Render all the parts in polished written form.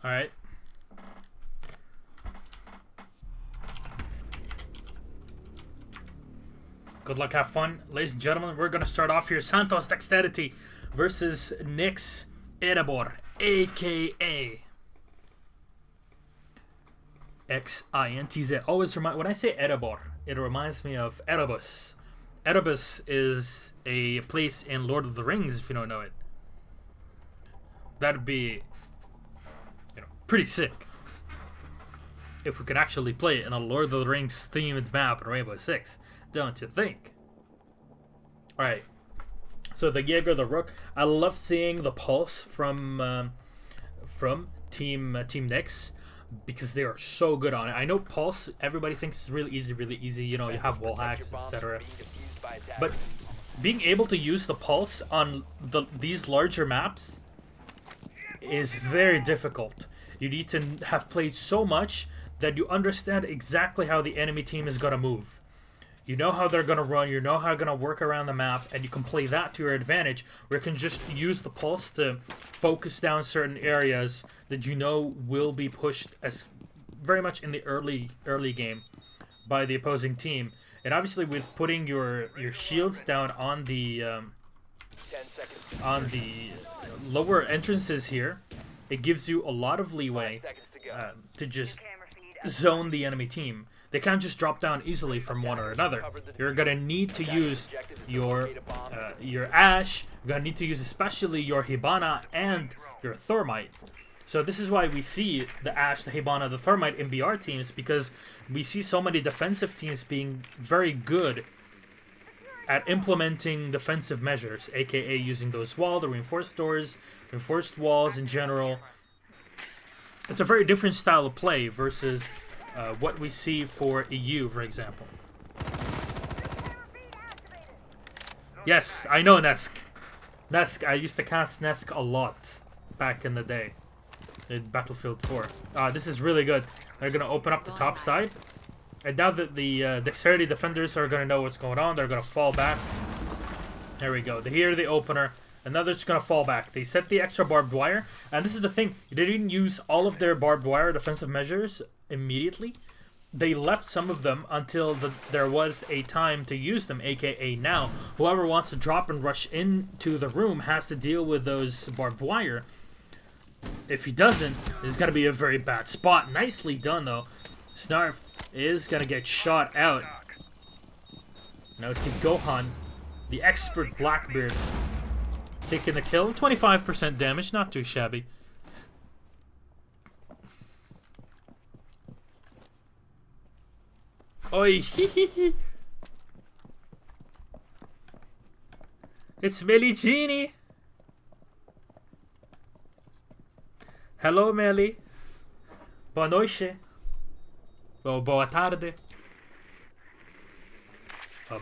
Alright. Good luck, have fun. Ladies and gentlemen, we're going to start off here. SANTOS.deX versus Nyx Erebo, a.k.a. ex-INTZ. Always remind, when I say Erebo, it reminds me of Erebus. Erebus is a place in Lord of the Rings, if you don't know it. That'd be, pretty sick if we could actually play it in a Lord of the Rings themed map in Rainbow Six. Don't you think? Alright. So the Jaeger, the Rook. I love seeing the pulse from Team Nyx, because they are so good on it. I know pulse, everybody thinks it's really easy. You know, you have wall hacks, etc. But being able to use the pulse on these larger maps is very difficult. You need to have played so much that you understand exactly how the enemy team is going to move. You know how they're going to run, you know how they're going to work around the map, and you can play that to your advantage, where you can just use the pulse to focus down certain areas that you know will be pushed as very much in the early game by the opposing team. And obviously with putting your shields down on the lower entrances here, it gives you a lot of leeway to just zone the enemy team. They can't just drop down easily from one or another. You're gonna need to use your Ash. You're gonna need to use especially your Hibana and your Thermite. So this is why we see the Ash, the Hibana, the Thermite in BR teams, because we see so many defensive teams being very good at implementing defensive measures, aka using those walls, the reinforced doors, reinforced walls in general. It's a very different style of play versus what we see for EU, for example. Yes, I know Nesk. Nesk, I used to cast Nesk a lot back in the day in Battlefield 4. This is really good. They're going to open up the top side. And now that the Dexterity defenders are going to know what's going on, they're going to fall back. There we go. They hear the opener. And now they're just going to fall back. They set the extra barbed wire. And this is the thing. They didn't use all of their barbed wire defensive measures immediately. They left some of them until there was a time to use them, aka now. Whoever wants to drop and rush into the room has to deal with those barbed wire. If he doesn't, it's going to be a very bad spot. Nicely done, though. Snarf is going to get shot out. Now it's the Gohan, the expert Blackbeard, taking the kill. 25% damage, not too shabby. Oi, it's Melly Genie. Hello, Melly. Boa noite. Well, boa tarde.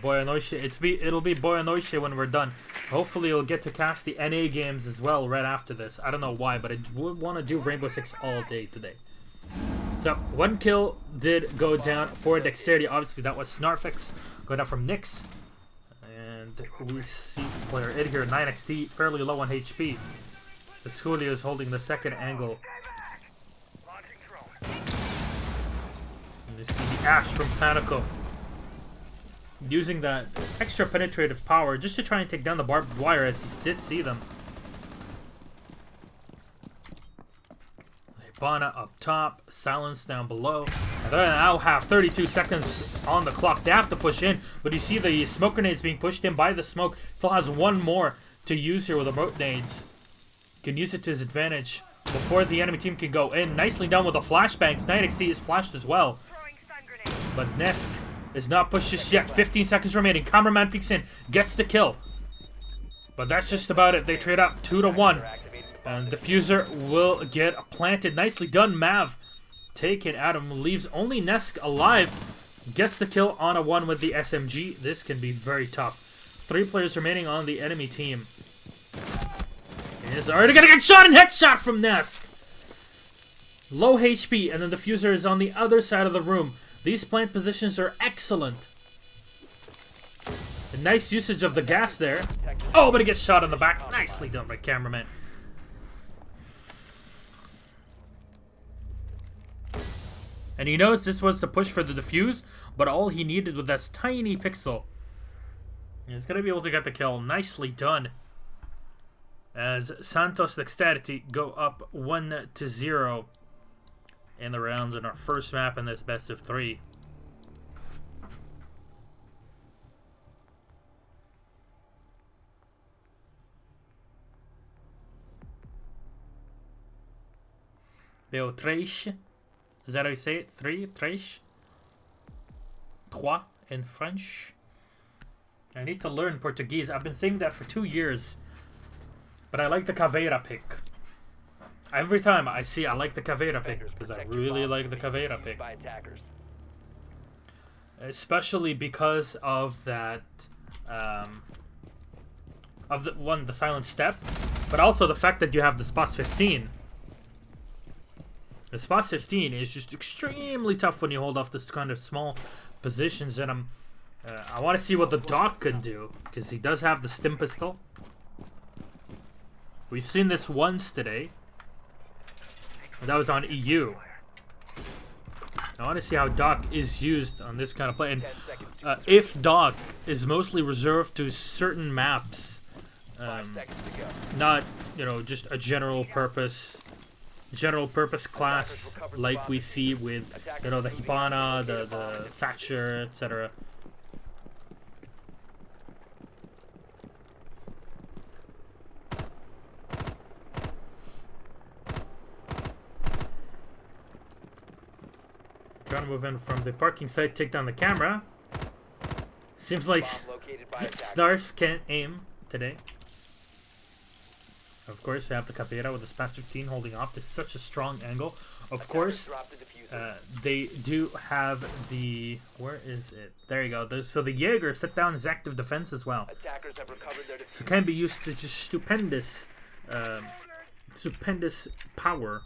Boa noite. It'll be boa noite when we're done. Hopefully, you'll get to cast the NA games as well right after this. I don't know why, but I would want to do Rainbow Six all day today. So, one kill did go down for Dexterity. Obviously, that was Snarfix. Go down from Nyx. And we see player in here, 9XD, fairly low on HP. The Schoolie is holding the second angle. And you see the Ash from Panico using that extra penetrative power just to try and take down the barbed wire, as he did see them. Hibana up top, Silence down below. And they now have 32 seconds on the clock. They have to push in, but you see the smoke grenades being pushed in by the smoke. Still has one more to use here with the remote nades. Can use it to his advantage before the enemy team can go in. Nicely done with the flashbangs. 9XD is flashed as well. But Nesk is not pushed just yet. 15 seconds remaining. Cameraman peeks in, gets the kill. But that's just about it. They trade up 2-1. And Diffuser will get planted. Nicely done, Mav. Taken out him. Leaves only Nesk alive. Gets the kill on a 1 with the SMG. This can be very tough. 3 players remaining on the enemy team. Is already gonna get shot and headshot from Nesk. Low HP, and then the Diffuser is on the other side of the room. These plant positions are excellent. A nice usage of the gas there. Oh, but he gets shot in the back. Nicely done by cameraman. And he knows this was the push for the defuse, but all he needed was this tiny pixel. He's going to be able to get the kill. Nicely done. As Santos Dexterity go up 1-0 in the rounds in our first map in this best of 3. Leo Treich. Is that how you say it? 3? Treich? Trois in French. I need to learn Portuguese. I've been saying that for 2 years. But I like the Caveira pick. Every time I like the Caveira pick. Because I really like the Caveira pick. Especially because of that... the silent step. But also the fact that you have the Spas 15. The Spas 15 is just extremely tough when you hold off this kind of small positions, and I want to see what the Doc can do, because he does have the stim pistol. We've seen this once today. That was on EU. I want to see how Doc is used on this kind of play, and if Doc is mostly reserved to certain maps, not, you know, just a general purpose class like we see with, you know, the Hibana, the Thatcher, etc. Trying to move in from the parking site, take down the camera. Seems like Snarf can't aim today. Of course, we have the Caveira with the Spas 15 holding off. This is such a strong angle. Of course, they do have the... Where is it? There you go. So the Jaeger set down his active defense as well. So can be used to just stupendous power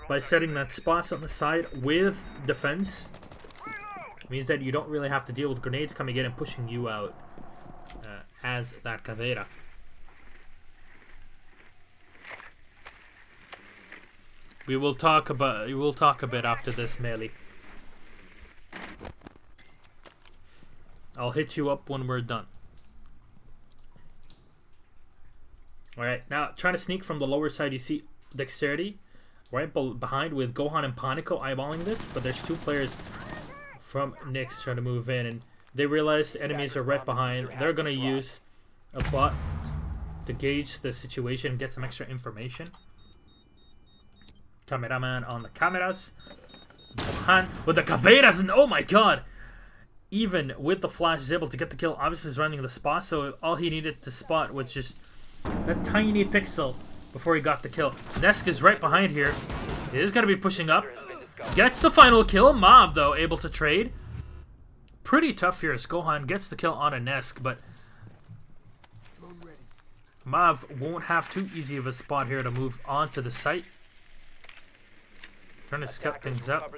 by setting that Spas on the side with defense. It means that you don't really have to deal with grenades coming in and pushing you out as that Caveira. We will talk a bit after this, Melee. I'll hit you up when we're done. Alright, now trying to sneak from the lower side, you see Dexterity right behind with Gohan and Panico eyeballing this, but there's 2 players from Nyx trying to move in, and they realize the enemies are right behind. They're going to use a bot to gauge the situation and get some extra information. Cameraman on the cameras. Gohan with the Caveiras, and oh my god! Even with the flash, he's able to get the kill. Obviously, he's running the spot, so all he needed to spot was just that tiny pixel before he got the kill. Nesk is right behind here. He is going to be pushing up. Gets the final kill. Mav, though, able to trade. Pretty tough here as Gohan gets the kill on a Nesk, but Mav won't have too easy of a spot here to move on to the site. Trying to scout things up.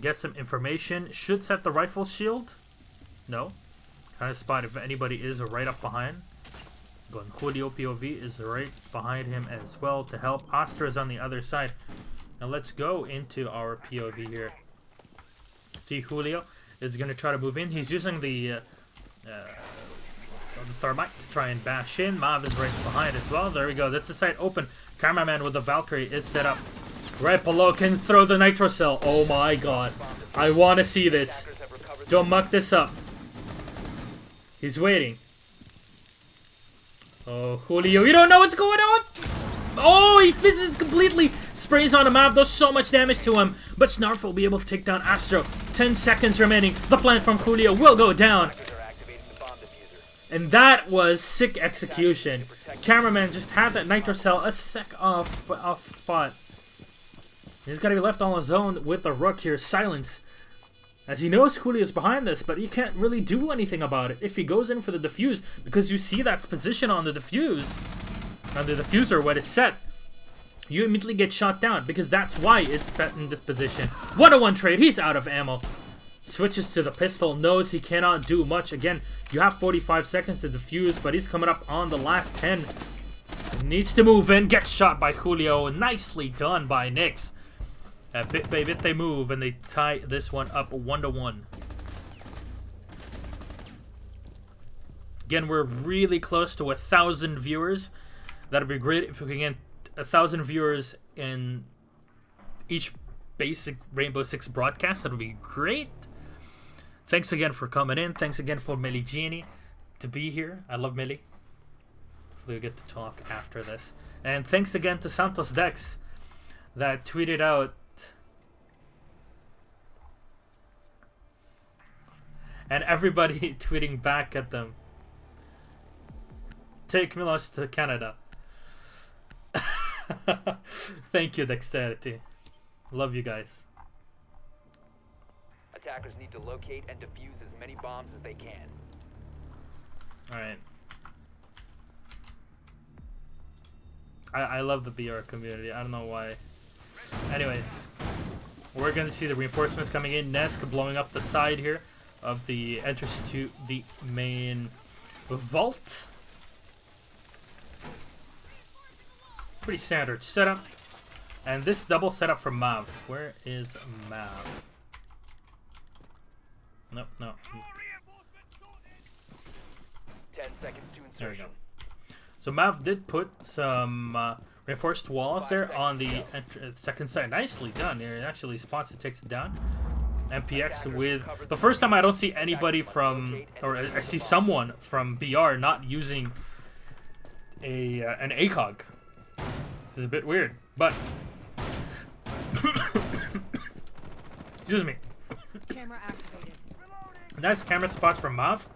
Get some information. Should set the rifle shield. No. Trying to spot if anybody is right up behind. Going Julio POV is right behind him as well to help. Astra is on the other side. Now let's go into our POV here. See, Julio is going to try to move in. He's using the thermite to try and bash in. Mav is right behind as well. There we go. That's the site open. Cameraman with the Valkyrie is set up. Right below, can throw the nitro cell. Oh my god. I want to see this. Don't muck this up. He's waiting. Oh, Julio, you don't know what's going on? Oh, he fizzes completely. Sprays on a Mav, does so much damage to him. But Snarf will be able to take down Astro. 10 seconds remaining. The plant from Julio will go down. And that was sick execution. Cameraman just had that nitro cell a sec off spot. He's got to be left on his own with the Rook here. Silence. As he knows Julio's behind this, but he can't really do anything about it if he goes in for the defuse, because you see that position on the defuse, on the diffuser when it's set. You immediately get shot down, because that's why it's set in this position. 1-on-1 trade, he's out of ammo. Switches to the pistol, knows he cannot do much. Again, you have 45 seconds to defuse, but he's coming up on the last 10. Needs to move in, gets shot by Julio. Nicely done by Nyx. Bit by bit they move, and they tie this one up 1-1. Again, we're really close to 1,000 viewers. That'd be great if we can get 1,000 viewers in each basic Rainbow Six broadcast. That would be great. Thanks again for coming in. Thanks again for Millie Genie to be here. I love Millie. Hopefully we'll get to talk after this. And thanks again to SANTOS.deX that tweeted out and everybody tweeting back at them. Take Milos to Canada. Thank you, Dexterity. Love you guys. Attackers need to locate and defuse as many bombs as they can. Alright. I love the BR community. I don't know why. Anyways, we're going to see the reinforcements coming in. Nesk blowing up the side here of the entrance to the main vault. Pretty standard setup. And this double setup from Mav. Where is Mav? Nope, no. 10 seconds to insertion. There we go. So Mav did put some reinforced walls there on the second side. Nicely done. It actually spots it, takes it down. MPX with the first time I don't see anybody from, or I see someone from BR not using an ACOG. This is a bit weird, but excuse me. Camera activated. Nice camera spots from Mav.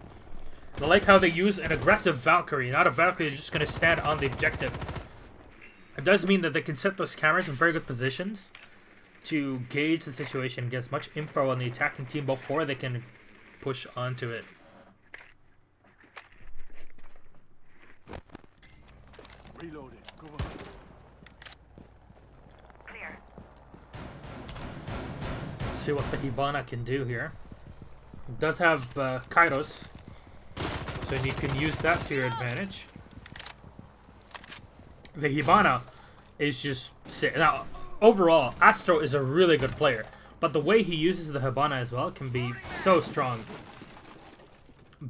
I like how they use an aggressive Valkyrie, not a Valkyrie just going to stand on the objective. It does mean that they can set those cameras in very good positions to gauge the situation, get as much info on the attacking team before they can push onto it. Reloading. Go on. Clear. See what the Hibana can do here. It does have Kairos, so you can use that to your advantage. The Hibana is just sick. Now, overall, Astro is a really good player, but the way he uses the Hibana as well can be so strong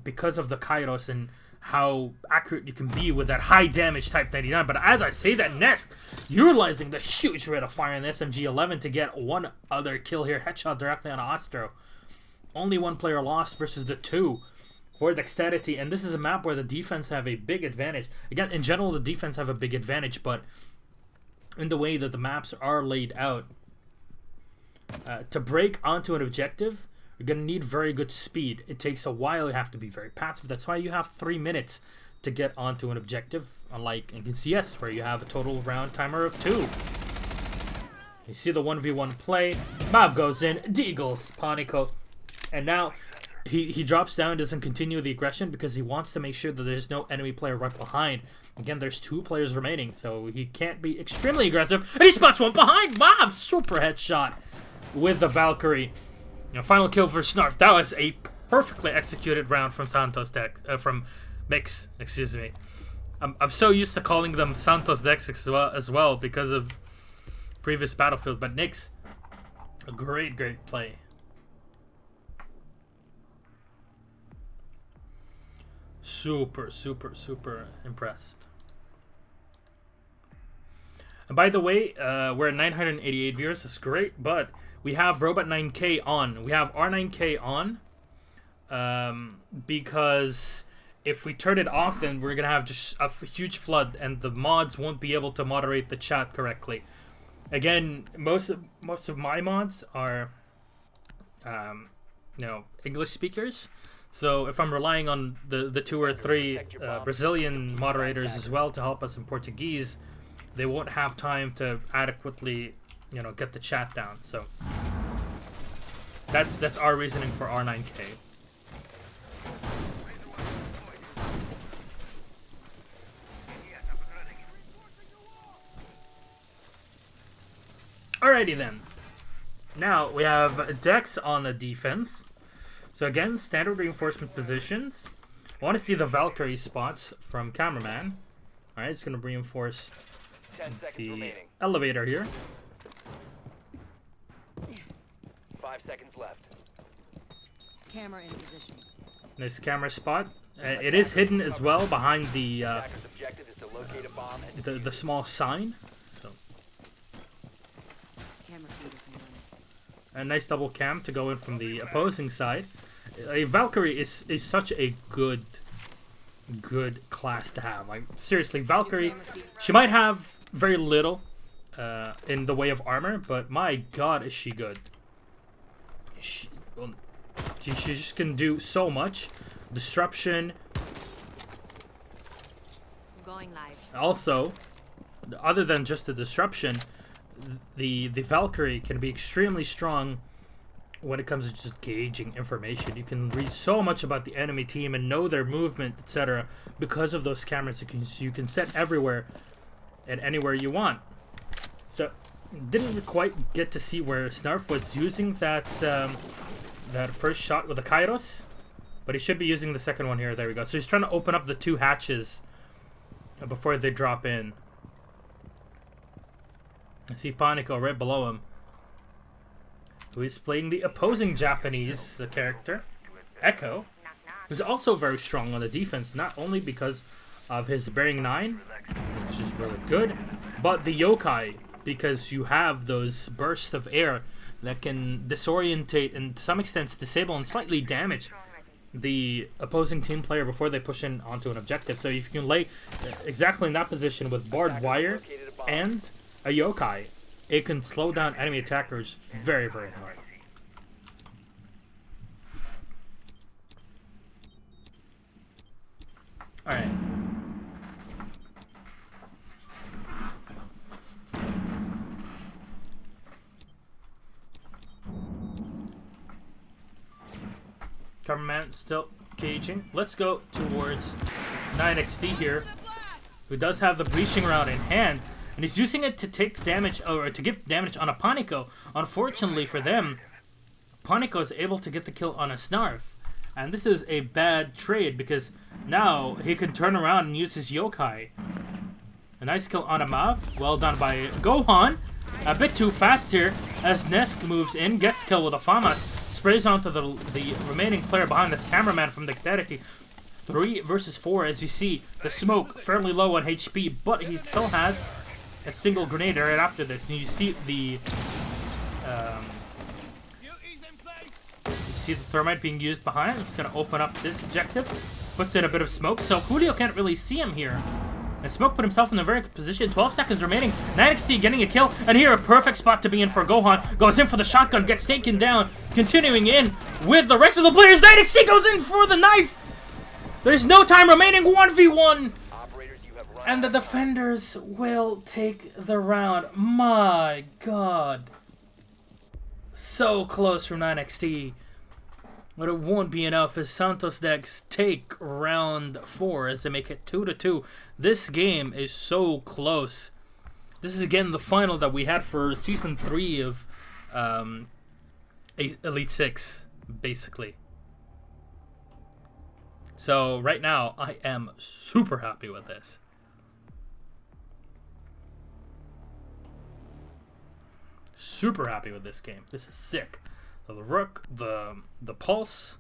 because of the Kairos and how accurate you can be with that high damage type 99. But as I say that, Nesk utilizing the huge rate of fire in the SMG-11 to get one other kill here, headshot directly on Astro. Only one player lost versus the two for Dexterity, and this is a map where the defense have a big advantage. Again, in general, the defense have a big advantage, but in the way that the maps are laid out, to break onto an objective, you're going to need very good speed. It takes a while. You have to be very passive. That's why you have 3 minutes to get onto an objective, unlike in CS, where you have a total round timer of 2. You see the 1v1 play. Mav goes in, Deagles, Panico, and now he drops down, doesn't continue the aggression because he wants to make sure that there's no enemy player right behind. Again, there's 2 players remaining, so he can't be extremely aggressive. And he spots one behind Mav! Super headshot with the Valkyrie. You know, final kill for Snarf. That was a perfectly executed round from SANTOS.deX, from Nyx, excuse me. I'm so used to calling them SANTOS.deX as well because of previous Battlefield, but Nyx, a great play. Super impressed. And by the way, we're at 988 viewers. That's great, but we have Robot 9K on. We have R9K on because if we turn it off, then we're gonna have just a huge flood, and the mods won't be able to moderate the chat correctly. Again, most of my mods are, English speakers. So if I'm relying on the 2 or 3 Brazilian moderators as well to help us in Portuguese, they won't have time to adequately, get the chat down. So that's our reasoning for R9K. Alrighty then. Now we have Dex on the defense. So again, standard reinforcement positions. I want to see the Valkyrie spots from cameraman. Alright, it's going to reinforce the elevator here. 5 seconds left. Camera in position. Nice camera spot. It is hidden as well behind the Attacker's objective is to locate a bomb and the small sign. So Camera feed if you want. a nice double cam to go in from the opposing side. A Valkyrie is such a good class to have. Like seriously, Valkyrie, she might have very little in the way of armor, but my god is she good. She just can do so much. Disruption. Going live. Also, other than just the disruption, the Valkyrie can be extremely strong when it comes to just gauging information. You can read so much about the enemy team and know their movement, etc. because of those cameras you can set everywhere and anywhere you want. So, didn't quite get to see where Snarf was using that that first shot with the Kairos, but he should be using the second one here. There we go. So he's trying to open up the 2 hatches before they drop in. I see Panico right below him, who is playing the opposing Japanese character, Echo, who's also very strong on the defense, not only because of his Bearing 9, which is really good, but the Yokai, because you have those bursts of air that can disorientate and to some extent disable and slightly damage the opposing team player before they push in onto an objective. So if you can lay exactly in that position with barbed wire and a Yokai, it can slow down enemy attackers very, very hard. Alright. Cameraman still caging. Let's go towards 9XD here, who does have the breaching round in hand, and he's using it to take damage, or to give damage on a Panico. Unfortunately for them, Panico is able to get the kill on a Snarf, and this is a bad trade because now he can turn around and use his Yokai. A nice kill on a Mav, well done by Gohan. A bit too fast here as Nesk moves in, gets kill with a FAMAS, sprays onto the remaining player behind this cameraman from Dexterity. 3 versus 4 as you see the smoke fairly low on HP, but he still has a single grenade right after this. And you see the thermite being used behind. It's going to open up this objective, puts in a bit of smoke, so Julio can't really see him here. And Smoke put himself in a very good position. 12 seconds remaining. 9XD getting a kill. And here, a perfect spot to be in for Gohan. Goes in for the shotgun. Gets taken down. Continuing in with the rest of the players. 9XD goes in for the knife. There's no time remaining. 1v1. And the defenders will take the round. My god. So close from 9XD. But it won't be enough as SANTOS.deX take round 4 as they make it 2-2. This game is so close. This is again the final that we had for Season 3 of Elite 6, basically. So right now, I am super happy with this. Super happy with this game. This is sick. So the Rook, the Pulse,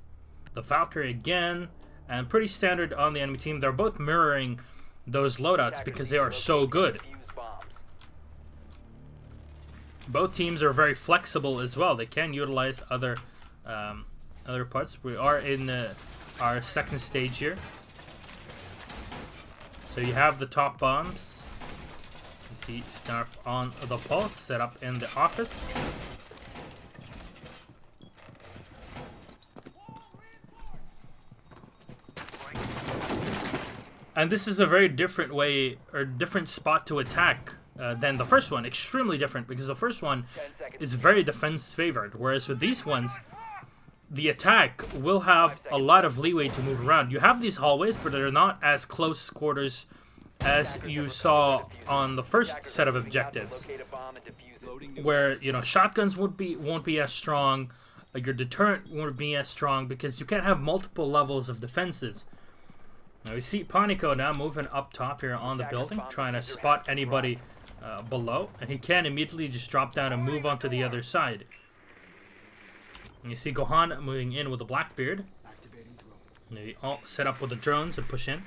the Valkyrie again, and pretty standard on the enemy team. They're both mirroring those loadouts because they are so good. Both teams are very flexible as well. They can utilize other parts. We are in our second stage here. So you have the top bombs. You see Snarf on the Pulse, set up in the office. And this is a very different way, or different spot to attack than the first one. Extremely different, because the first one is very defense favored, whereas with these ones, the attack will have a lot of leeway to move around. You have these hallways, but they're not as close quarters as you saw on the first set of objectives, where, you know, shotguns won't be as strong, your deterrent won't be as strong, because you can't have multiple levels of defenses. Now we see Panico now moving up top here on the building, trying to spot anybody below, and he can immediately just drop down and move onto the other side. And you see Gohan moving in with a Blackbeard. Activating drone. And they all set up with the drones and push in.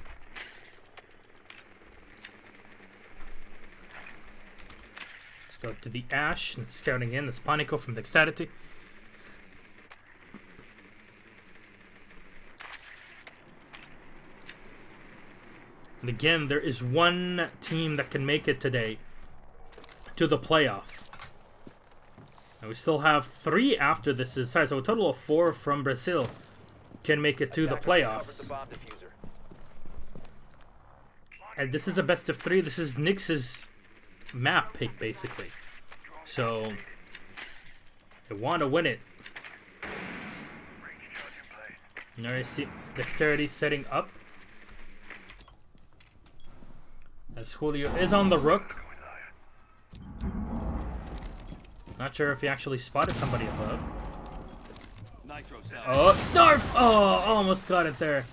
Let's go to the Ash and scouting in. That's Panico from Dexterity. And again, there is one team that can make it today to the playoff. And we still have 3 after this is so a total of 4 from Brazil can make it to the playoffs. And this is a best of 3. This is Nyx's map pick, basically. So they want to win it. Now you see Dexterity setting up. As Julio is on the Rook. Not sure if he actually spotted somebody above. Oh, Snarf! Oh, almost got it there.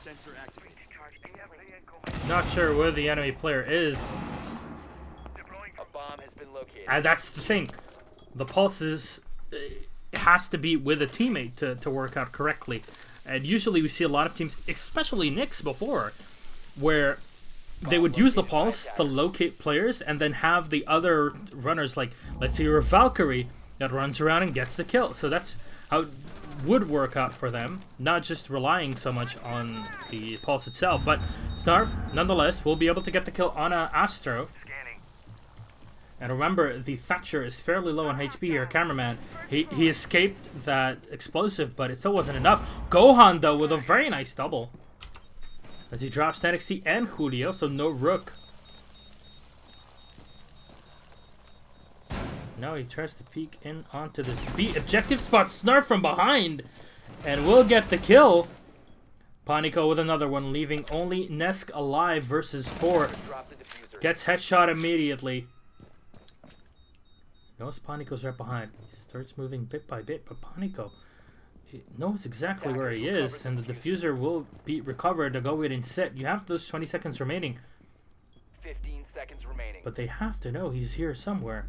Not sure where the enemy player is. A bomb has been located. And that's the thing. The pulses has to be with a teammate to work out correctly. And usually we see a lot of teams, especially Nyx before, where they would use the pulse to locate players and then have the other runners, like, let's say you're a Valkyrie that runs around and gets the kill. So that's how it would work out for them, not just relying so much on the pulse itself. But Snarf, nonetheless, will be able to get the kill on a Astro. And remember, the Thatcher is fairly low on HP here, cameraman. He escaped that explosive, but it still wasn't enough. Gohan, though, with a very nice double. As he drops NXT and Julio, so no Rook. Now he tries to peek in onto this B. Objective spot Snarf from behind. And will get the kill. Panico with another one, leaving only Nesk alive versus 4. Gets headshot immediately. Notice Panico's right behind. He starts moving bit by bit, but Panico knows exactly where he is, and the diffuser will be recovered to go in and set. You have those 20 seconds remaining. 15 seconds remaining. But they have to know he's here somewhere.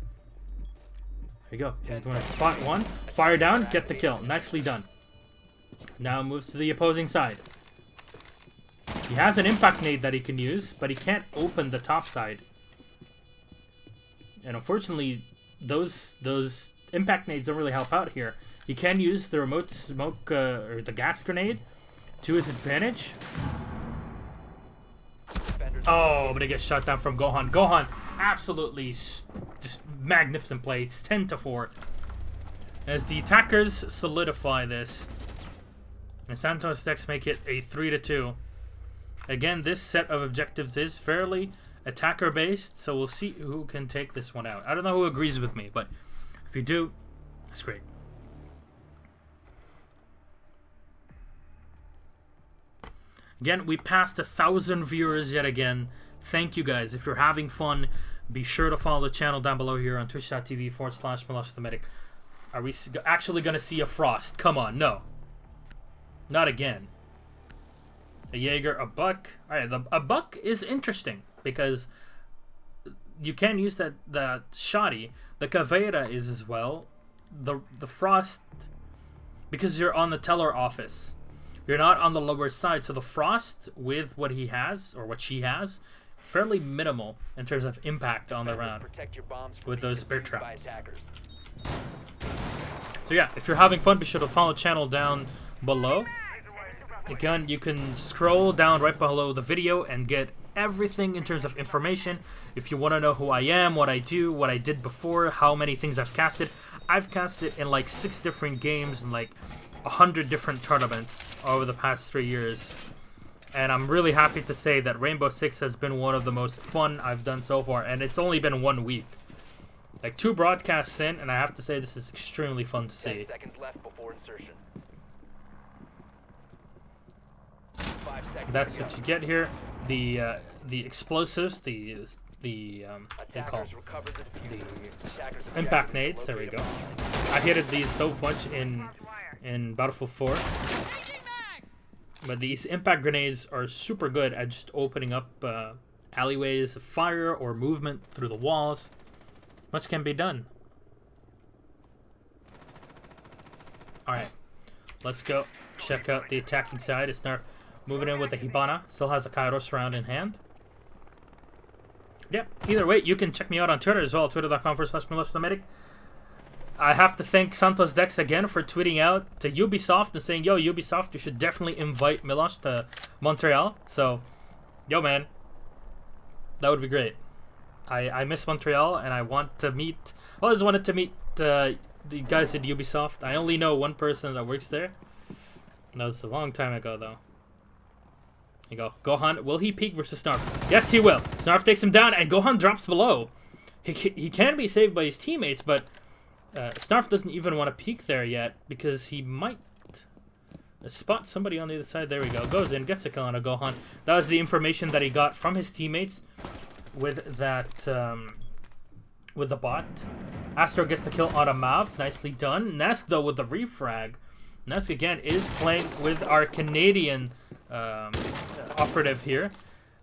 There you go. He's going to spot one, fire down, get the kill. Nicely done. Now moves to the opposing side. He has an impact nade that he can use, but he can't open the top side. And unfortunately, those impact nades don't really help out here. He can use the remote smoke or the gas grenade to his advantage. Oh, but it gets shot down from Gohan. Gohan, absolutely just magnificent play. It's 10-4. As the attackers solidify this, and SANTOS.deX make it a 3-2. Again, this set of objectives is fairly attacker-based, so we'll see who can take this one out. I don't know who agrees with me, but if you do, that's great. Again, we passed 1,000 viewers yet again. Thank you guys. If you're having fun, be sure to follow the channel down below here on twitch.tv/MalosTheMedic. Are we actually going to see a Frost? Come on, no. Not again. A Jaeger, a Buck. Alright, a Buck is interesting because you can use that shoddy. The Caveira is as well. The Frost, because you're on the teller office. You're not on the lower side, so the Frost with what he has, or what she has, fairly minimal in terms of impact on the round with those bear traps. So yeah, if you're having fun, be sure to follow the channel down below. Again, you can scroll down right below the video and get everything in terms of information. If you want to know who I am, what I do, what I did before, how many things I've casted in like 6 different games and like 100 different tournaments over the past 3 years. And I'm really happy to say that Rainbow Six has been one of the most fun I've done so far, and it's only been 1 week. Like 2 broadcasts in, and I have to say this is extremely fun to see. 10 seconds left before insertion. 5 seconds. That's what you get here. The explosives, the what do you call them? The impact nades. There we go. I hated these so much in Battlefield 4. But these impact grenades are super good at just opening up alleyways of fire or movement through the walls. Much can be done. Alright. Let's go check out the attacking side. It's Snarf moving in with the Hibana. Still has a Kairos round in hand. Yep, either way, you can check me out on Twitter as well. Twitter.com/MilosTheMedic. I have to thank SANTOS.deX again for tweeting out to Ubisoft and saying, yo, Ubisoft, you should definitely invite Milos to Montreal. So, yo, man, that would be great. I miss Montreal, and I want to meet... I always wanted to meet the guys at Ubisoft. I only know one person that works there. That was a long time ago, though. Here you go. Gohan, will he peek versus Snarf? Yes, he will. Snarf takes him down, and Gohan drops below. He can be saved by his teammates, but Snarf doesn't even want to peek there yet, because he might spot somebody on the other side. There we go. Goes in, gets a kill on a Gohan. That was the information that he got from his teammates with that, with the bot. Astro gets the kill on a Mav. Nicely done. Nesk, though, with the refrag. Nesk, again, is playing with our Canadian operative here.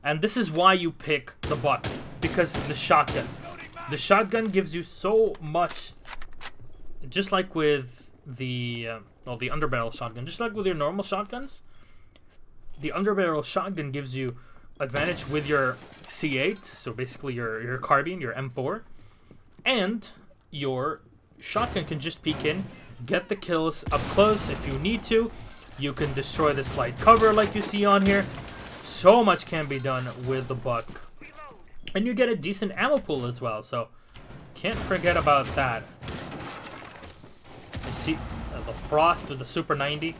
And this is why you pick the bot. Because of the shotgun. The shotgun gives you so much... Just like with the underbarrel shotgun. Just like with your normal shotguns. The underbarrel shotgun gives you advantage with your C8. So basically your carbine, your M4. And your shotgun can just peek in, get the kills up close if you need to. You can destroy the slide cover like you see on here. So much can be done with the buck. And you get a decent ammo pool as well, so can't forget about that. You see the Frost with the Super 90.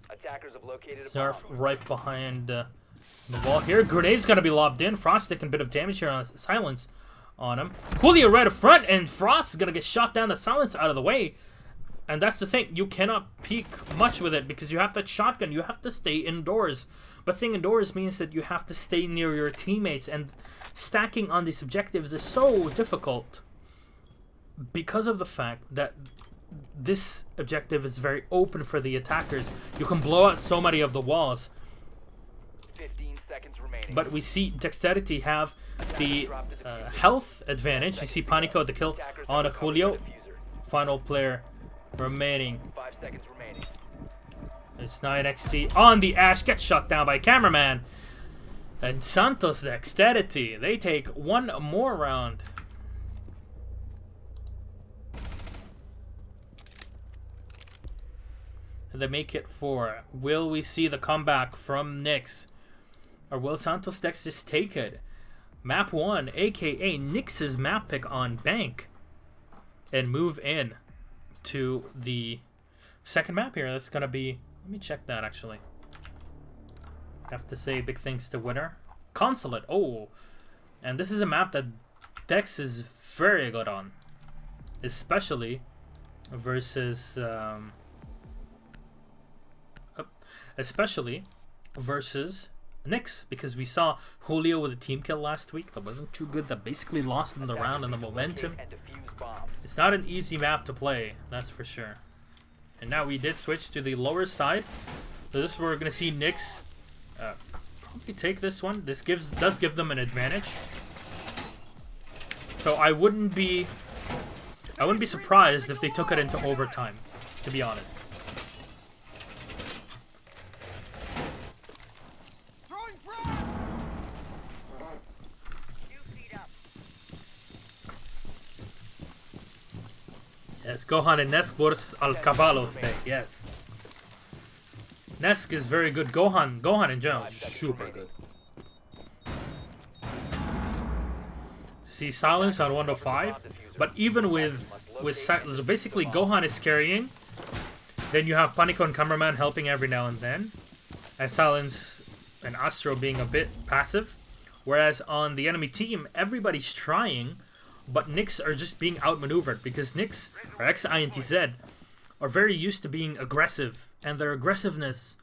Attackers have located a Snarf bomb. right behind the wall here. Grenade's gonna be lobbed in. Frost taking a bit of damage here on Silence on him. Julio right up front, and Frost is gonna get shot down. The Silence out of the way. And that's the thing, you cannot peek much with it because you have that shotgun. You have to stay indoors. But staying indoors means that you have to stay near your teammates, and stacking on these objectives is so difficult because of the fact that this objective is very open for the attackers. You can blow out so many of the walls. 15 seconds remaining. But we see Dexterity have the health advantage. You see Panico with the kill on a Julio. Final player remaining. 5 seconds remaining. It's 9XT on the Ash. Gets shot down by cameraman. And Santos Dexterity. They take one more round. They make it 4. Will we see the comeback from Nyx? Or will SANTOS.deX just take it? Map 1, aka Nyx's map pick on Bank. And move in to the second map here. That's going to be... Let me check that, actually. Have to say big thanks to winner. Consulate. Oh. And this is a map that Dex is very good on. Especially versus... especially versus Nyx, because we saw Julio with a team kill last week that wasn't too good, that basically lost in the round and the momentum. It's not an easy map to play, that's for sure. And now we did switch to the lower side, so this is where we're going to see Nyx probably take this one. This does give them an advantage, so I wouldn't be surprised if they took it into overtime, to be honest. Yes, Gohan and Nesk versus Al Caballo today. Yes. Nesk is very good. Gohan in general is super good. See Silence on 105, but even with basically Gohan is carrying, then you have Panico and Cameraman helping every now and then, and Silence and Astro being a bit passive, whereas on the enemy team everybody's trying. But Nyx are just being outmaneuvered because Nyx, or ex-INTZ, are very used to being aggressive. And their aggressiveness,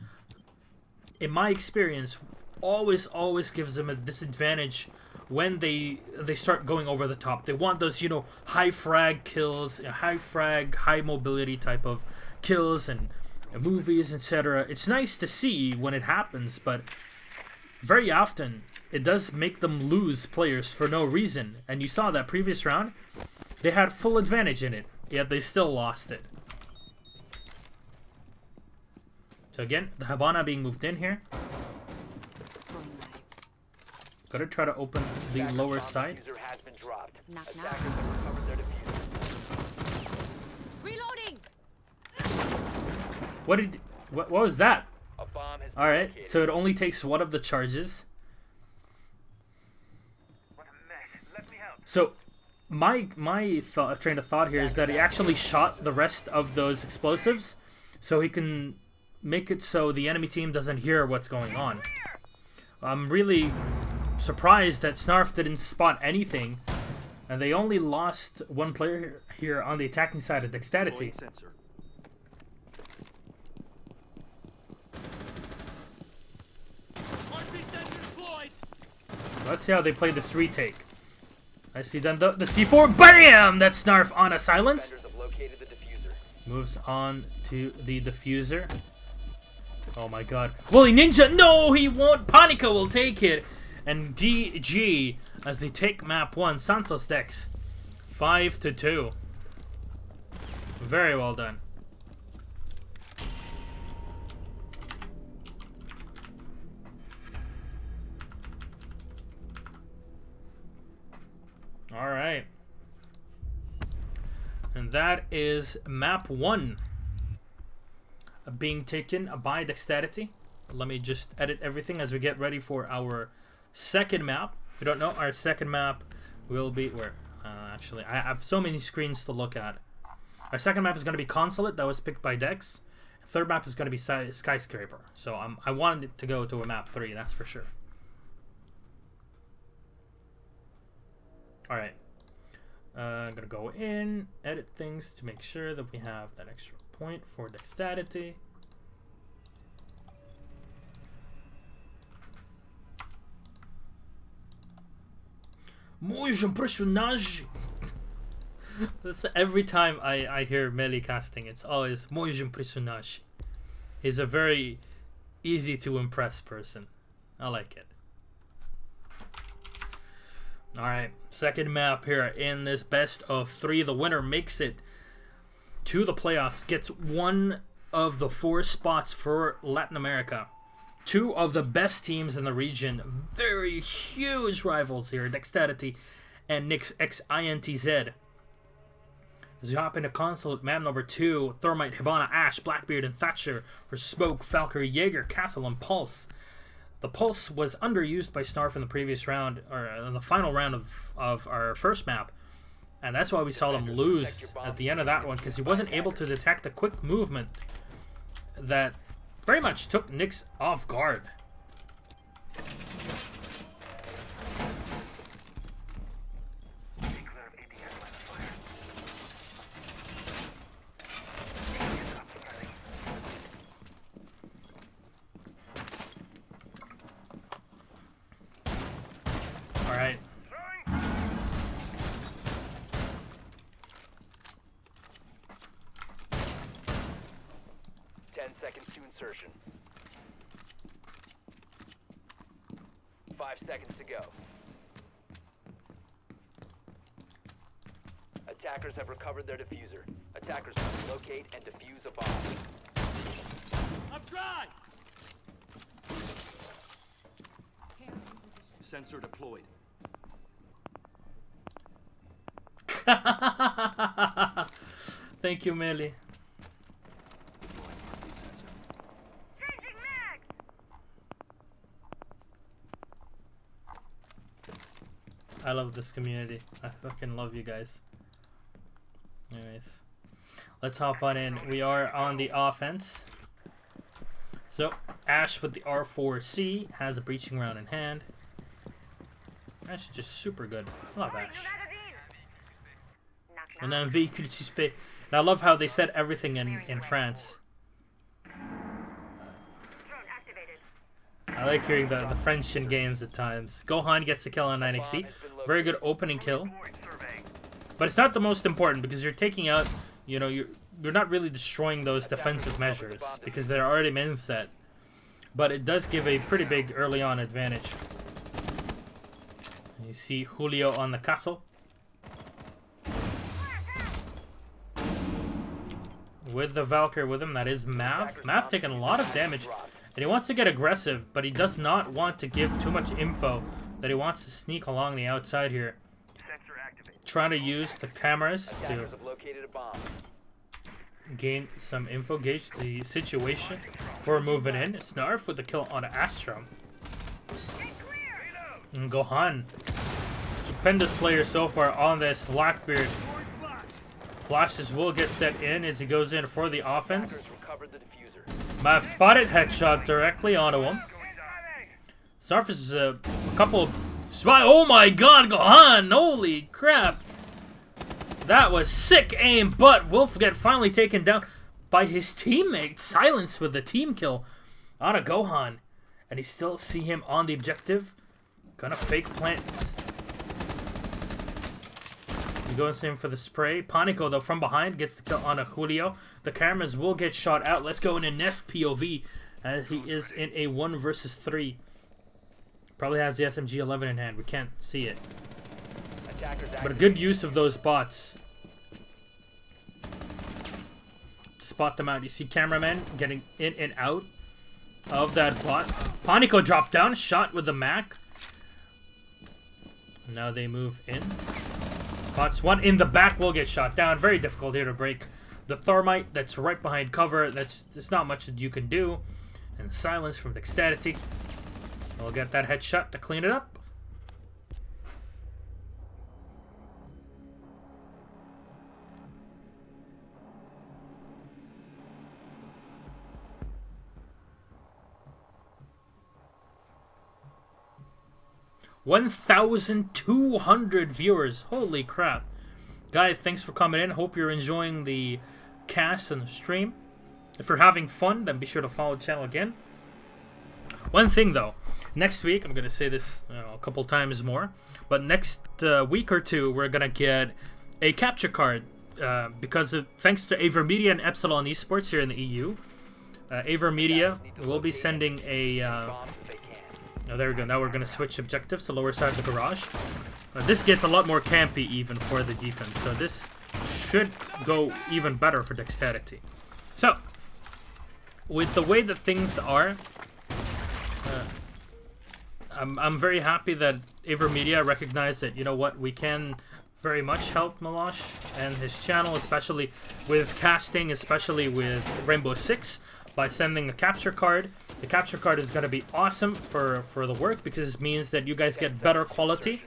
in my experience, always gives them a disadvantage when they start going over the top. They want those, you know, high frag kills, high frag, high mobility type of kills and movies, etc. It's nice to see when it happens, but very often it does make them lose players for no reason. And you saw that previous round, They had full advantage in it, yet they still lost it. So again, the Havana being moved in here. Going live. Gotta try to open the Attacker lower bomb side. diffuser has been dropped. Knock, knock. Attackers have recovered their diffuser. Reloading. What was that? A bomb has been Alright, located. so it only takes one of the charges. So my train of thought here is that he actually shot the rest of those explosives so he can make it so the enemy team doesn't hear what's going on. I'm really surprised that Snarf didn't spot anything, and they only lost one player here on the attacking side of Dexterity. Let's see how they play this retake. I see then the C4, BAM! That's Snarf on a silence. Defenders have located the diffuser. Moves on to the diffuser. Oh my god. Willy Ninja, no, he won't. Panica will take it. And GG as they take map 1, SANTOS.deX. 5-2. Very well done. Alright. And that is map 1 being taken by Dexterity. Let me just edit everything as we get ready for our second map. If you don't know, our second map will be where? Actually, I have so many screens to look at. Our second map is going to be Consulate. That was picked by Dex. Third map is going to be Skyscraper. So I wanted it to go to a map 3, that's for sure. Alright. I'm going to go in, edit things to make sure that we have that extra point for Dexterity. Moi, impressionage. Every time I hear melee casting, it's always Moi, impressionage. He's a very easy to impress person. I like it. Alright, second map here in this best of 3. The winner makes it to the playoffs, gets one of the 4 spots for Latin America. 2 of the best teams in the region. Very huge rivals here, Dexterity and Nyx ex-INTZ. As we hop into Consulate, map number 2, Thermite, Hibana, Ash, Blackbeard, and Thatcher versus Smoke, Valkyrie, Jaeger, Castle, and Pulse. The Pulse was underused by Snarf in the previous round, or in the final round of our first map. And that's why we saw them lose at the end of that one, because he wasn't able to detect the quick movement that very much took Nyx off guard. Alright. Seconds to insertion. 5 seconds to go. Attackers have recovered their diffuser. Attackers must locate and defuse a bomb. I'm dry! Sensor deployed. Thank you, Melly. I love this community. I fucking love you guys. Anyways, let's hop on in. We are on the offense. So, Ash with the R4C has a breaching round in hand. Ash is just super good. I love Ash. And then Véhicule Suspect. And I love how they said everything in France. I like hearing the French in games at times. Gohan gets the kill on 9XC. Very good opening kill. But it's not the most important because you're taking out, you know, you're not really destroying those defensive measures because they're already main set. But it does give a pretty big early on advantage. You see Julio on the castle. with the Valkyrie with him. That is Mav. Mav taking a lot of damage, and he wants to get aggressive, but he does not want to give too much info. That he wants to sneak along the outside here, trying to use the cameras to gain some info, gauge the situation. We're moving in. Snarf with the kill on Astrum. And Gohan, stupendous player so far on this Blackbeard. Flashes will get set in as he goes in for the offense. Mav spotted, headshot directly onto him. Snarf is a couple of oh my god, Gohan! Holy crap! That was sick aim, but will get finally taken down by his teammate. Silence with the team kill on a Gohan. And you still see him on the objective. Gonna fake plant. He goes in for the spray. Panico, though, from behind gets the kill on a Julio. The cameras will get shot out. Let's go into Nest POV. He is in a 1 versus 3. Probably has the SMG-11 in hand. We can't see it. But a good use of those bots. To spot them out. You see cameramen getting in and out of that bot. Panico dropped down. Shot with the Mac. Now they move in. Spots one in the back will get shot down. Very difficult here to break the Thermite. That's right behind cover. There's not much that you can do. And silence from Dexterity. We'll get that headshot to clean it up. $1,200 viewers. Holy crap. Guys, thanks for coming in. Hope you're enjoying the cast and the stream. If you're having fun, then be sure to follow the channel again. One thing though, next week, I'm going to say this a couple times more, but next week or two, we're going to get a capture card because thanks to Avermedia and Epsilon Esports here in the EU. Avermedia will be sending a... oh, there we go. Now we're going to switch objectives to lower side of the garage. This gets a lot more campy even for the defense, so this should go even better for Dexterity. So, with the way that things are, I'm very happy that Avermedia recognized that, you know what, we can very much help Melosh and his channel, especially with casting, especially with Rainbow Six, by sending a capture card. The capture card is going to be awesome for the work because it means that you guys get better quality.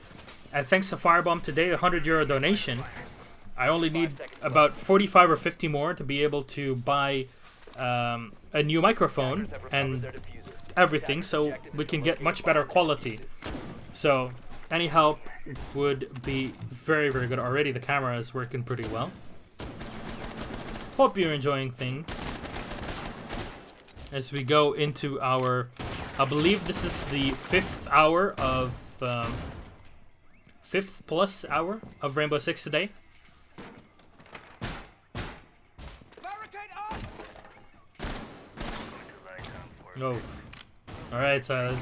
And thanks to Firebomb today, a €100 donation, I only need about 45 or 50 more to be able to buy a new microphone and everything, so we can get much better quality. So any help would be very, very good. Already the camera is working pretty well. Hope you're enjoying things as we go into our, I believe this is the 5th hour of 5th plus hour of Rainbow Six today. No. Alright, so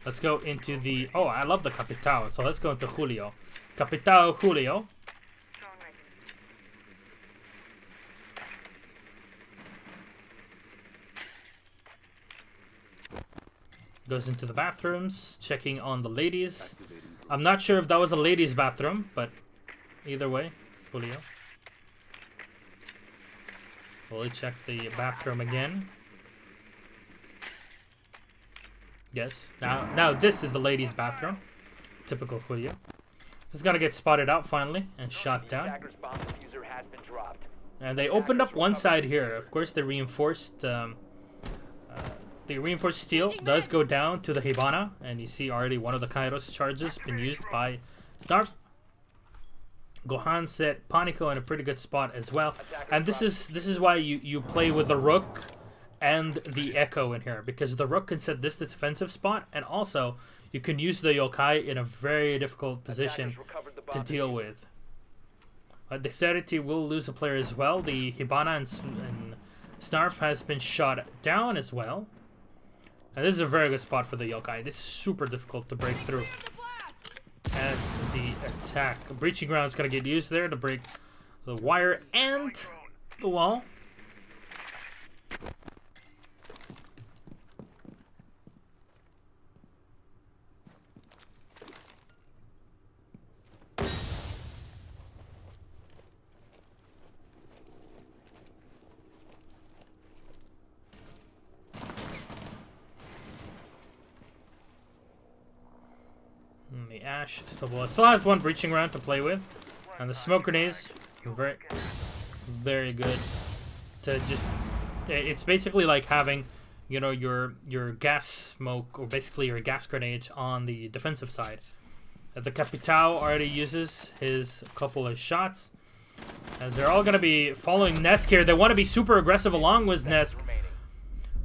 let's go into the... Oh, I love the Capitao, so let's go into Julio. Capitao Julio. Goes into the bathrooms, checking on the ladies. I'm not sure if that was a ladies' bathroom, but either way, Julio. We'll check the bathroom again. Yes. Now this is the ladies' bathroom. Typical Julio. He's gonna get spotted out finally and shot down. And they opened up one side here. Of course, the reinforced steel does go down to the Hibana, and you see already one of the Kairos charges been used by Snarf. Gohan set Panico in a pretty good spot as well, and this is why you play with the Rook and the Echo in here, because the Rook can set this defensive spot, and also you can use the Yokai in a very difficult position to deal with. Dexterity will lose a player as well. The Hibana and Snarf has been shot down as well, and this is a very good spot for the Yokai. This is super difficult to break through. As the attack, Breaching Ground is going to get used there to break the wire and the wall. The Ash still has one breaching round to play with, and the smoke grenades very good to just. It's basically like having, you know, your gas smoke, or basically your gas grenades on the defensive side. The Capitao already uses his couple of shots, as they're all gonna be following Nesk here. They want to be super aggressive along with Nesk.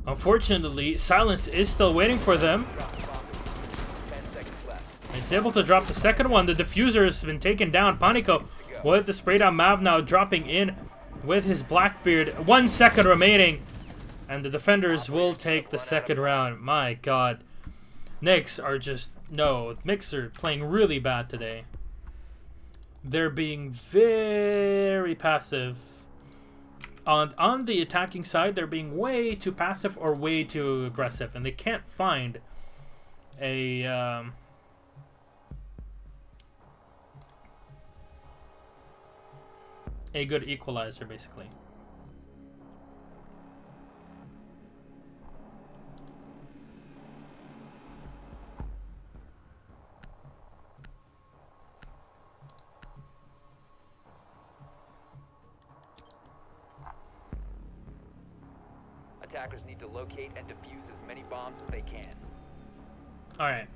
Unfortunately, Silence is still waiting for them. He's able to drop the second one. The diffuser has been taken down. Panico with the spray down. Mav now dropping in with his Blackbeard. 1 second remaining. And the defenders will take the second round. My god. Nyx are just... No, Nyx are playing really bad today. They're being very passive. On the attacking side, they're being way too passive or way too aggressive. And they can't find a... a good equalizer, basically. Attackers need to locate and defuse as many bombs as they can. All right.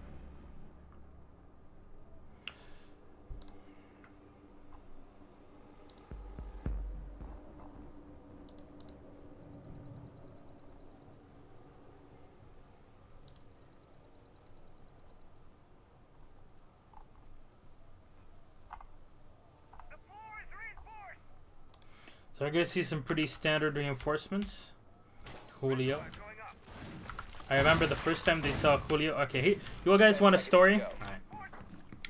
So I guess see some pretty standard reinforcements. Julio. I remember the first time they saw Julio. Okay, you guys want a story? Alright.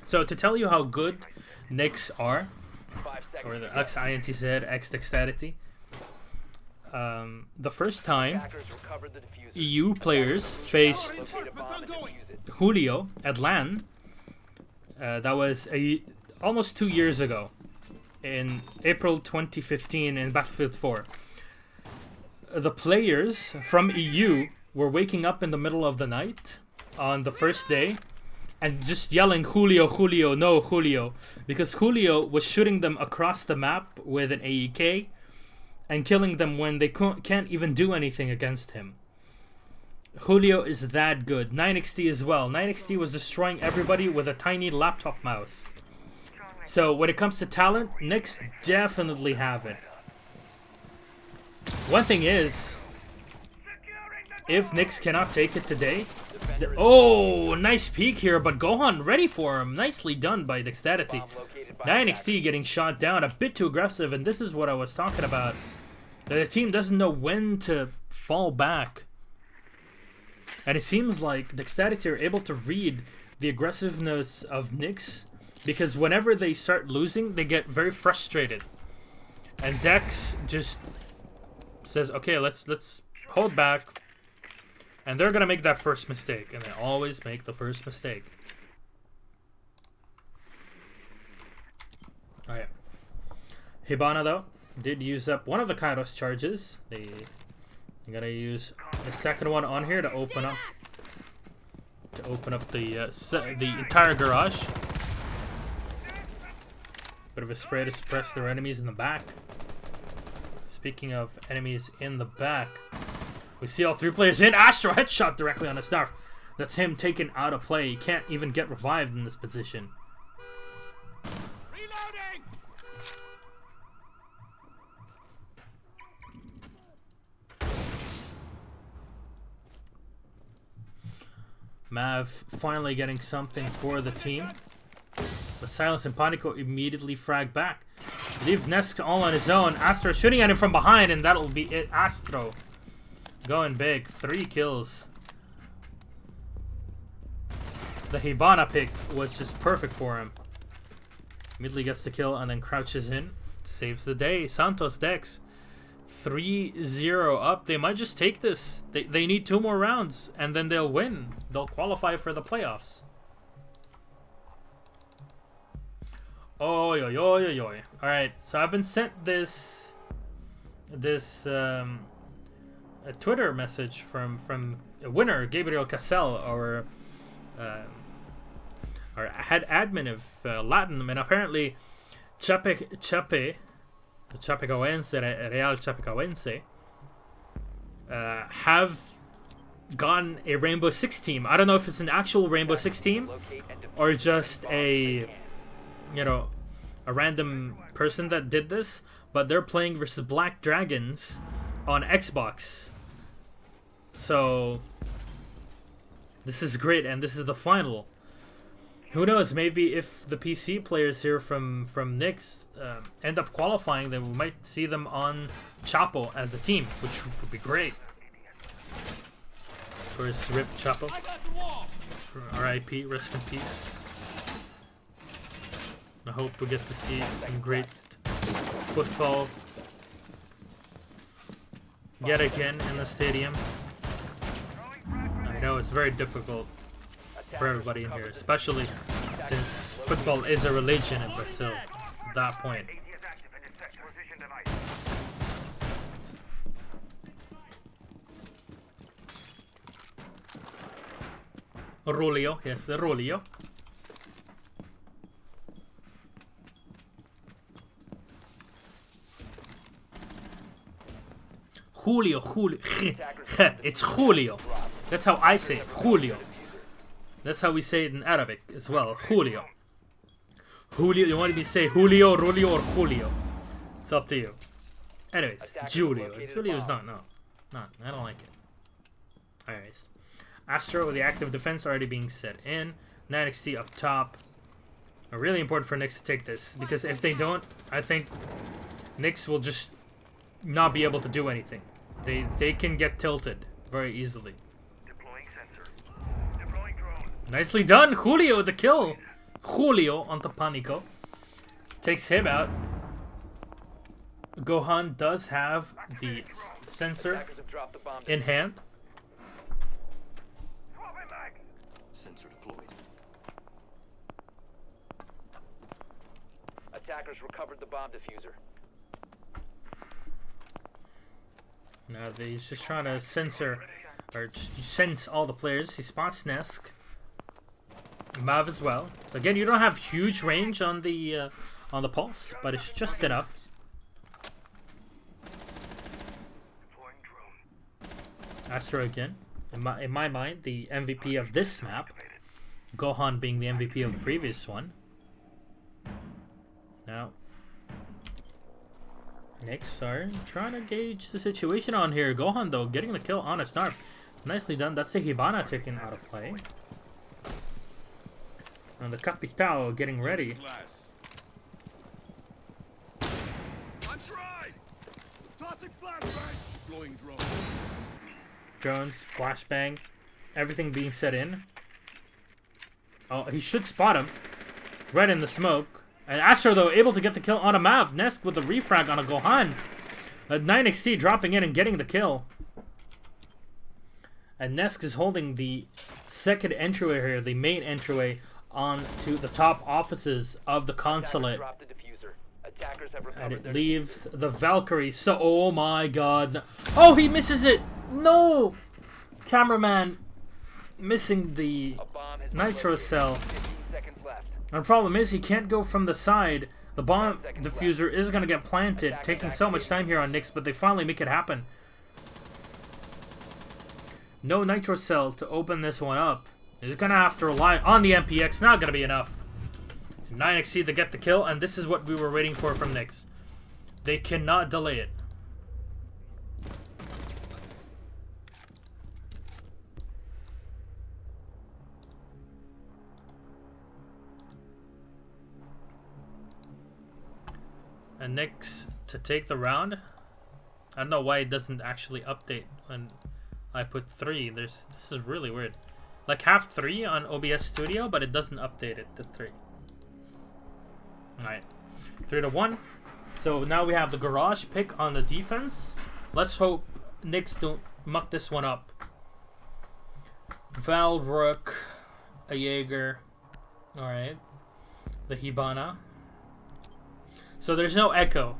So to tell you how good Nyx are, or the ex-INTZ, ex-Dexterity, the first time EU players faced Julio at LAN, that was almost 2 years ago, in April 2015 in Battlefield 4. The players from EU were waking up in the middle of the night on the first day and just yelling, Julio, Julio, no Julio, because Julio was shooting them across the map with an AEK and killing them when they can't even do anything against him. Julio is that good. 9XT as well. 9XT was destroying everybody with a tiny laptop mouse. So when it comes to talent, Nyx definitely have it. One thing is, if Nyx cannot take it today... Oh, nice peek here, but Gohan ready for him. Nicely done by Dexterity. 9XT getting shot down, a bit too aggressive, and this is what I was talking about. The team doesn't know when to fall back. And it seems like Dexterity are able to read the aggressiveness of Nyx, because whenever they start losing, they get very frustrated. And Dex just says, okay, let's hold back. And they're gonna make that first mistake, and they always make the first mistake. Alright. Hibana, though, did use up one of the Kairos charges. They're gonna use the second one on here to open up the entire garage. Bit of a spray to suppress their enemies in the back. Speaking of enemies in the back, we see all three players in. Astro headshot directly on his Snarf. That's him taken out of play. He can't even get revived in this position. Reloading! Mav finally getting something for the team. But Silence and Panico immediately frag back. Leave Nesk all on his own. Astro shooting at him from behind, and that'll be it. Astro going big. 3 kills. The Hibana pick was just perfect for him. Immediately gets the kill and then crouches in. saves the day. SANTOS.deX 3-0 up. They might just take this. They need 2 more rounds and then they'll win. They'll qualify for the playoffs. Oh, yo, yo, yo, yo. All right, so I've been sent this a Twitter message from a winner, Gabriel Casel, our head admin of Latin, and apparently Chapecoense, Real Chapecoense, have gotten a Rainbow Six team. I don't know if it's an actual Rainbow Six team or just a random person that did this, but they're playing versus Black Dragons on Xbox. So this is great, and this is the final. Who knows, maybe if the PC players here from Nyx end up qualifying, then we might see them on Chapo as a team, which would be great. Of course, RIP Chapo. RIP, rest in peace. I hope we get to see some great football yet again in the stadium. I know it's very difficult for everybody in here, especially since football is a religion in Brazil at that point. Rolio, yes, Rolio. Julio. It's Julio. That's how I say it, Julio. That's how we say it in Arabic as well, Julio. Julio, you want me to say Julio, Rolio, or Julio? It's up to you. Anyways, Julio. Julio's not, I don't like it. Anyways, Astro with the active defense already being set in. NYX up top. Really important for Nyx to take this, because if they don't, I think Nyx will just not be able to do anything. They can get tilted very easily. Nicely done, Julio with the kill. Julio onto Panico. Takes him out. Gohan does have the sensor in hand. Sensor deployed. Attackers recovered the bomb diffuser. Now he's just trying to censor, or just sense all the players. He spots Nesk. Mav as well. So again, you don't have huge range on the pulse, but it's just enough. Astro again, in my mind, the MVP of this map. Gohan being the MVP of the previous one. Now, Nyx are trying to gauge the situation on here. Gohan though getting the kill on a snarf. Nicely done. That's a Hibana taken out of play. And the Capitao getting ready. Drones, flashbang, everything being set in. Oh, he should spot him. Right in the smoke. And Astro, though, able to get the kill on a Mav. Nesk with the refrag on a Gohan. NYX dropping in and getting the kill. And Nesk is holding the second entryway here, the main entryway, onto the top offices of the consulate. And it leaves the Valkyrie. So, oh my god. Oh, he misses it! No! Cameraman missing the nitro cell. And the problem is he can't go from the side. The bomb diffuser is going to get planted, taking so much time here on Nyx, but they finally make it happen. No nitro cell to open this one up. He's going to have to rely on the MPX. Not going to be enough. 9XC to get the kill, and this is what we were waiting for from Nyx. They cannot delay it. And Nyx to take the round. I don't know why it doesn't actually update when I put 3. This is really weird. Like have 3 on OBS Studio, but it doesn't update it to 3. Alright. 3-1. It's So now we have the garage pick on the defense. Let's hope Nyx don't muck this one up. Val, Rook, a Jaeger. Alright. The Hibana. So there's no Echo.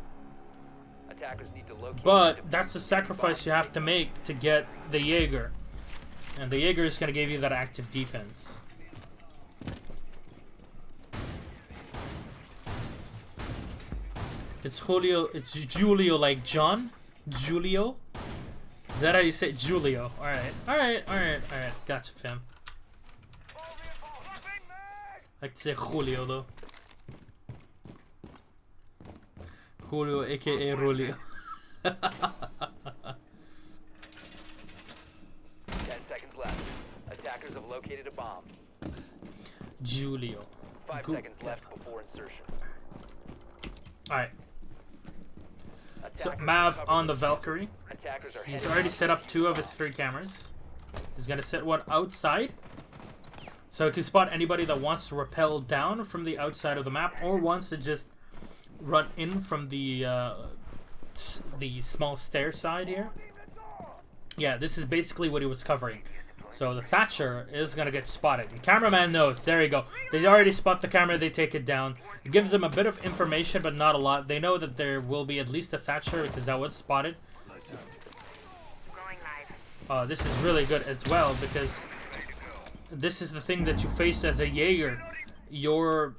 Attackers need to locate But and that's the defuse sacrifice you have to bomb. make to get the Jaeger. And the Jaeger is going to give you that active defense. It's Julio. It's Julio like John? Julio? Is that how you say it? Julio? Alright. Alright, alright, alright. Gotcha, fam. I like to say Julio, though. Julio, aka Rolio. 10 seconds left. Attackers have located a bomb. Julio. 5 Good. seconds left before insertion. Alright. So Attackers Mav recovered on the the- Valkyrie. Attackers are He's heading already out. set up 2 of his 3 cameras. He's gonna set one outside. So he can spot anybody that wants to rappel down from the outside of the map or wants to just run in from the small stair side here. Yeah, this is basically what he was covering. So the Thatcher is gonna get spotted. And cameraman knows. There you go. They already spot the camera. They take it down. It gives them a bit of information, but not a lot. They know that there will be at least a Thatcher because that was spotted. This is really good as well because this is the thing that you face as a Jaeger. Your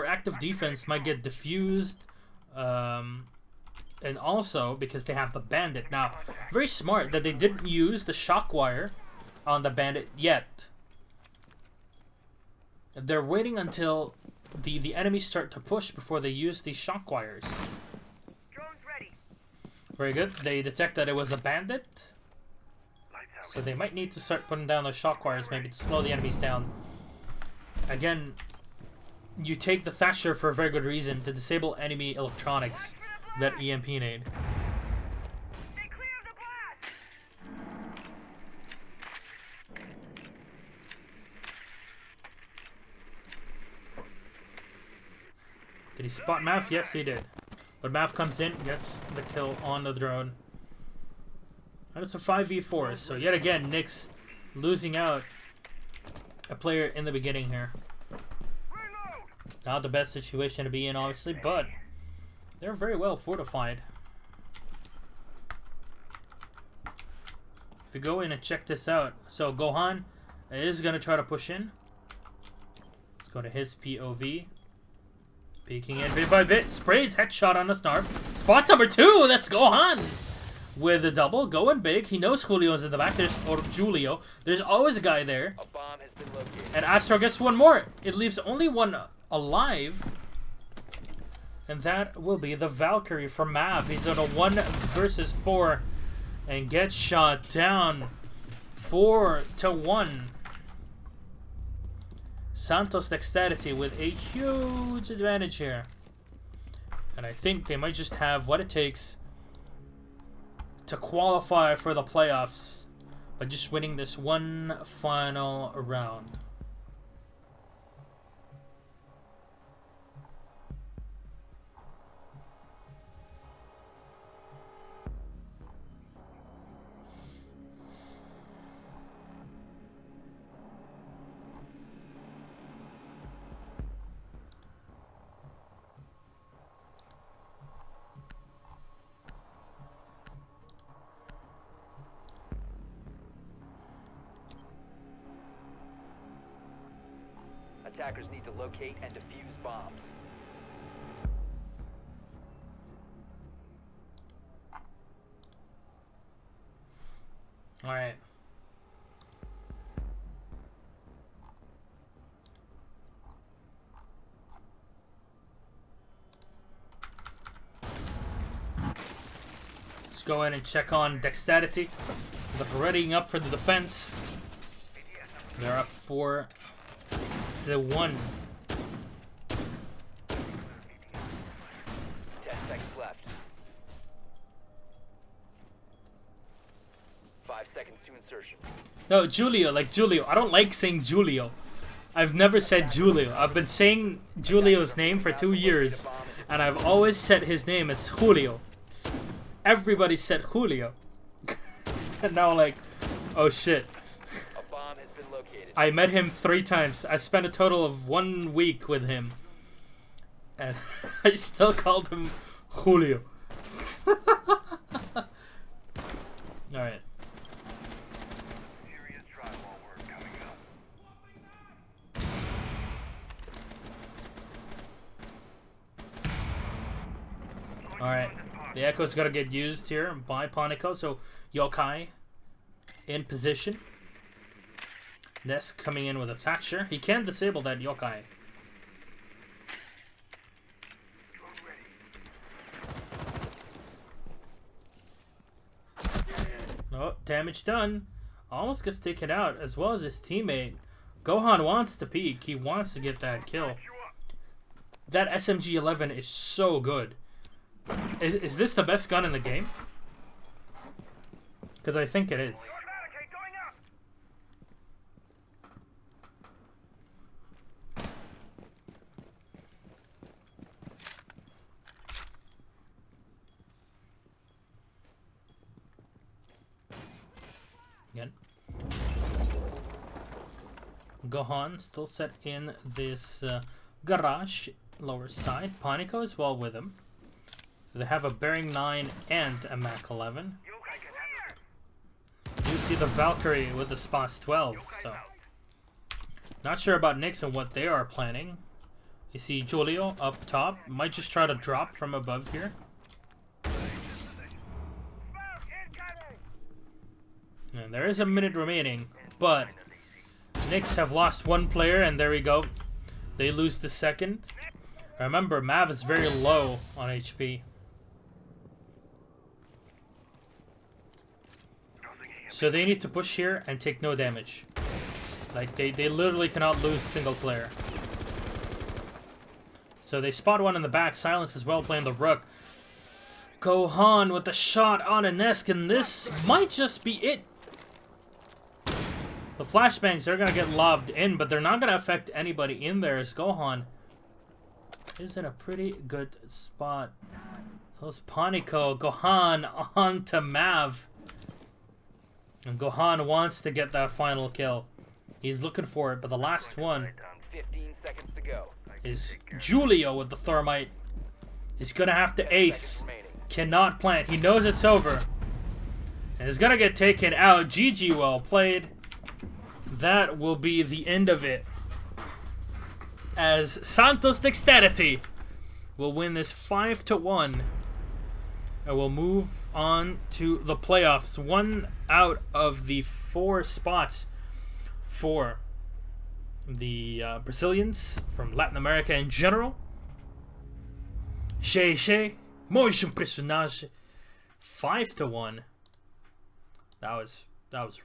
active defense might get diffused, and also because they have the Bandit. Now, very smart that they didn't use the shock wire on the Bandit yet. They're waiting until the enemies start to push before they use these shock wires. Drone's ready. Very good. They detect that it was a Bandit. So they might need to start putting down those shock wires maybe to slow the enemies down. Again, you take the Thatcher for a very good reason, to disable enemy electronics that EMP need. They cleared the blast. Did he spot Mav? Yes, he did. But Mav comes in, gets the kill on the drone. And it's a 5v4, so yet again, Nyx losing out a player in the beginning here. Not the best situation to be in, obviously, but they're very well fortified. If you go in and check this out, so Gohan is going to try to push in. Let's go to his POV. Peeking in bit by bit, sprays headshot on the Snarf. Spots number 2, that's Gohan! With a double, going big. He knows Julio's in the back. There's or Julio. There's always a guy there. A bomb has been located. And Astro gets one more. It leaves only one alive. And that will be the Valkyrie from Mav. He's on a 1 versus 4. And gets shot down. 4-1. SANTOS.deX with a huge advantage here. And I think they might just have what it takes to qualify for the playoffs by just winning this one final round. Attackers need to locate and defuse bombs. All right. Let's go in and check on dexterity. They're readying up for the defense. They're up 4-1. 10 seconds left. 5 seconds to insertion. No, Julio, like Julio. I don't like saying Julio. I've never said Julio. I've been saying Julio's name for 2 years, and I've always said his name is Julio. Everybody said Julio. And now like, oh shit. A bomb has been located. I met him 3 times. I spent a total of 1 week with him. And I still called him Julio. Alright. Serious drywall work coming up. Alright. The Echo's gotta get used here by Panico. So Yokai in position. Ness coming in with a Thatcher. He can disable that Yokai. Oh, damage done. Almost gets taken out, as well as his teammate. Gohan wants to peek. He wants to get that kill. That SMG-11 is so good. Is this the best gun in the game? Because I think it is. Automatic going up. Again. Gohan still set in this garage, lower side. Panico is well with him. So they have a bearing 9 and a Mach 11. Yokai can handle You see the Valkyrie with the Spots 12, so not sure about Nyx and what they are planning. You see Julio up top, might just try to drop from above here. And there is a minute remaining, but Nyx have lost 1 player, and there we go. They lose the second. Remember, Mav is very low on HP. So they need to push here and take no damage. Like, they literally cannot lose a single player. So they spot one in the back. Silence as well, playing the Rook. Gohan with the shot on a Nesk, and this might just be it. The flashbangs are going to get lobbed in, but they're not going to affect anybody in there, as Gohan is in a pretty good spot. So it's Panico. Gohan on to Mav. And Gohan wants to get that final kill. He's looking for it, but the last one 15 seconds to go. is Julio with the Thermite. He's going to have to ace. Cannot plant. He knows it's over. And is going to get taken out. GG, well played. That will be the end of it. As Santos Dexterity will win this 5-1. And we'll move on to the playoffs. 1 out of the 4 spots for the Brazilians from Latin America in general. Che, muito impressionante. 5-1. That was